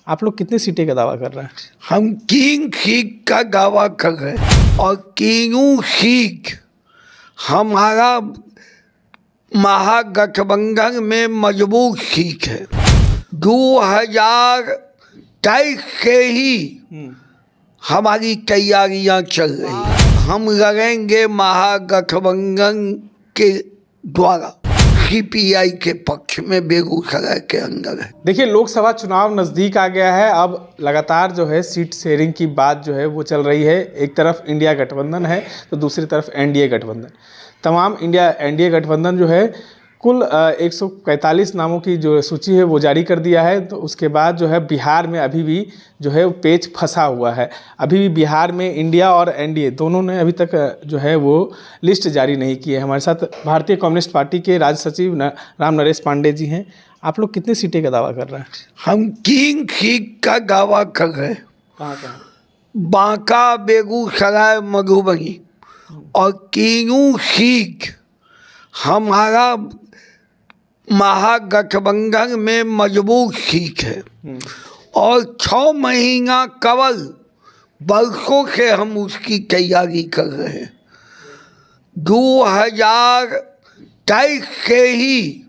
आप लोग कितनी सीटें का दावा कर रहे हैं? हम 3 सीट का दावा कर रहे हैं और तीनों सीट हमारा महागठबंधन में मजबूत सीट है। 2023 से ही हमारी तैयारियां चल रही हैं। हम लड़ेंगे महागठबंधन के द्वारा सीपीआई के पक्ष में बेगूसराय के अंदर है। देखिए, लोकसभा चुनाव नज़दीक आ गया है। अब लगातार जो है सीट शेयरिंग की बात जो है वो चल रही है। एक तरफ इंडिया गठबंधन है तो दूसरी तरफ एनडीए गठबंधन। तमाम एनडीए गठबंधन जो है कुल 145 नामों की जो सूची है वो जारी कर दिया है। तो उसके बाद जो है बिहार में अभी भी जो है पेच फंसा हुआ है। अभी भी बिहार में इंडिया और एनडीए दोनों ने अभी तक जो है वो लिस्ट जारी नहीं की है। हमारे साथ भारतीय कम्युनिस्ट पार्टी के राज्य सचिव राम नरेश पांडे जी हैं। आप लोग कितनी सीटें का दावा कर रहे हैं? हम 3 सीट का दावा कर रहे हैं। कहाँ? बांका, बेगूसराय, मधुबनी। और तीनों सीट हमारा महागठबंधन में मजबूत सीट है और 6 महीना कवल वर्षों से हम उसकी तैयारी कर रहे हैं। 2023 से ही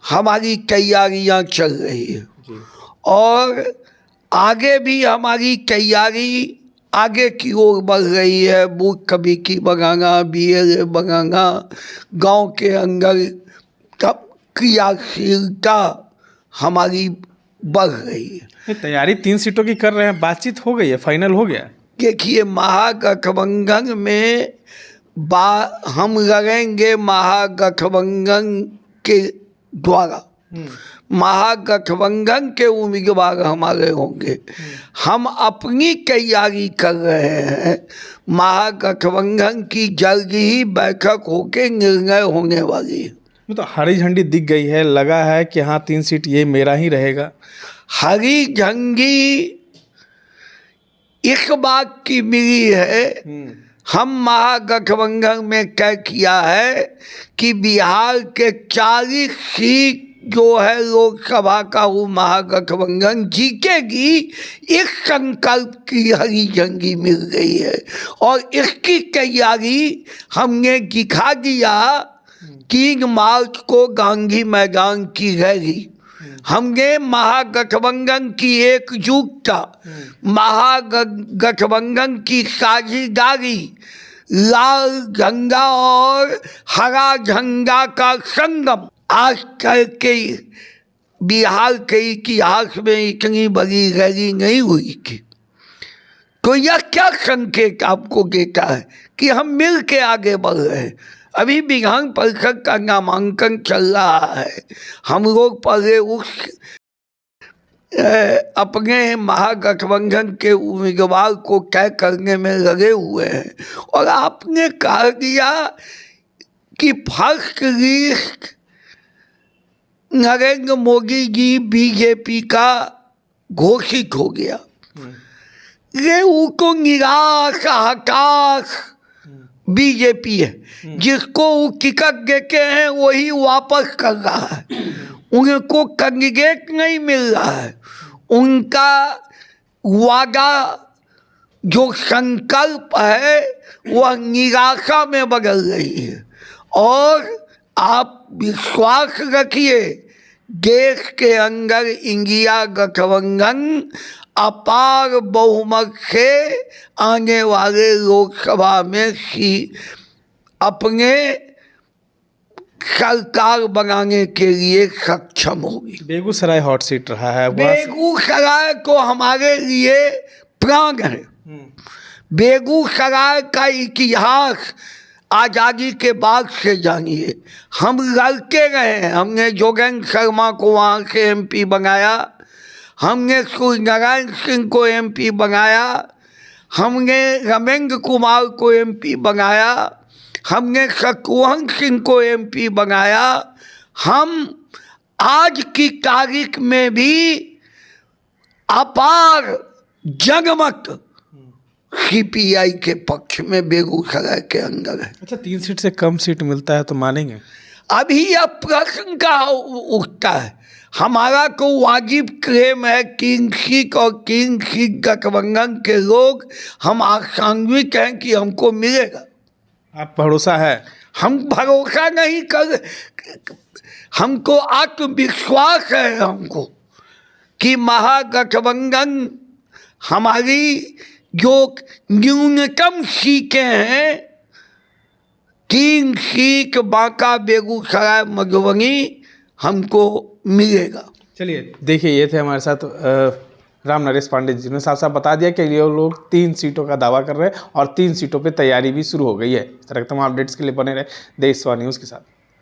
हमारी तैयारियां चल रही है और आगे भी हमारी तैयारी आगे की ओर बढ़ रही है। बूथ कमेटी बनाना, बीएलए बनाना, गांव के अंदर क्रियाशीलता हमारी बढ़ रही है। तैयारी 3 सीटों की कर रहे हैं, बातचीत हो गई है, फाइनल हो गया? देखिए, महागठबंधन में हम लड़ेंगे महागठबंधन के द्वारा। महागठबंधन के उम्मीदवार हमारे होंगे। हम अपनी तैयारी कर रहे हैं। महागठबंधन की जल्द ही बैठक होके निर्णय होने वाली है। तो हरी झंडी दिख गई है, लगा है कि हाँ 3 सीट ये मेरा ही रहेगा। हरी झंडी इस बात की मिली है, हम महागठबंधन में तय किया है कि बिहार के 40 सीट जो है लोकसभा का वो महागठबंधन जीतेगी। इस संकल्प की हरी झंडी मिल गई है और इसकी तैयारी हमने दिखा दिया। 3 मार्च को गांधी मैदान की रैली, हमने महागठबंधन की एकजुटता, महागठबंधन की साझेदारी, लाल झंडा और हरा झंडा का संगम आज कल के बिहार के इतिहास में इतनी बड़ी रैली नहीं हुई थी। तो यह क्या संकेत आपको देता है कि हम मिल के आगे बढ़ रहे हैं। अभी विधान परिषद का नामांकन चल रहा है। हम लोग पहले उस अपने महागठबंधन के उम्मीदवार को तय करने में लगे हुए हैं और आपने कह दिया कि first list Narendra Modi ji BJP का घोषित हो गया। ये उनको निराश हताश बीजेपी है, जिसको वो टिकट देते हैं वही वापस कर रहा है। उनको कैंडिडेट नहीं मिल रहा है। उनका वादा जो संकल्प है वह निराशा में बदल रही है। और आप विश्वास रखिए, देश के अंदर इंडिया गठबंधन अपार बहुमत से आने वाले लोकसभा में अपने सरकार बनाने के लिए सक्षम होगी। बेगूसराय हॉट सीट रहा है। बेगूसराय को हमारे लिए प्राण है। बेगूसराय का इतिहास आज़ादी के बाद से जानिए। हम लड़ते रहे हैं। हमने जोगेंद्र शर्मा को वहाँ से एमपी बनाया, हमने सूर्यनारायण सिंह को एमपी बनाया, हमने रमेंद्र कुमार को एमपी बनाया, हमने शत्रुघ्न सिंह को एमपी बनाया। हम आज की तारीख में भी अपार जनमत सीपीआई के पक्ष में बेगूसराय के अंदर है। अच्छा, 3 सीट से कम सीट मिलता है तो मानेंगे? अभी यह प्रश्न का उठता है। हमारा को वाजिब क्लेम है तीन सीट और तीन सीट गठबंधन के लोग हम आशान्वित हैं कि हमको मिलेगा। आप भरोसा है? हम भरोसा नहीं कर, हमको आत्मविश्वास है हमको कि महागठबंधन हमारी जो न्यूनतम सीटें हैं 3 सीट बांका बेगूसराय मधुबनी हमको मिलेगा। चलिए देखिए, ये थे हमारे साथ राम नरेश पांडे जी ने साफ साफ बता दिया कि ये लोग 3 सीटों का दावा कर रहे हैं और 3 सीटों पे तैयारी भी शुरू हो गई है। इस तरह के तमाम अपडेट्स के लिए बने रहे देश सवा न्यूज़ के साथ।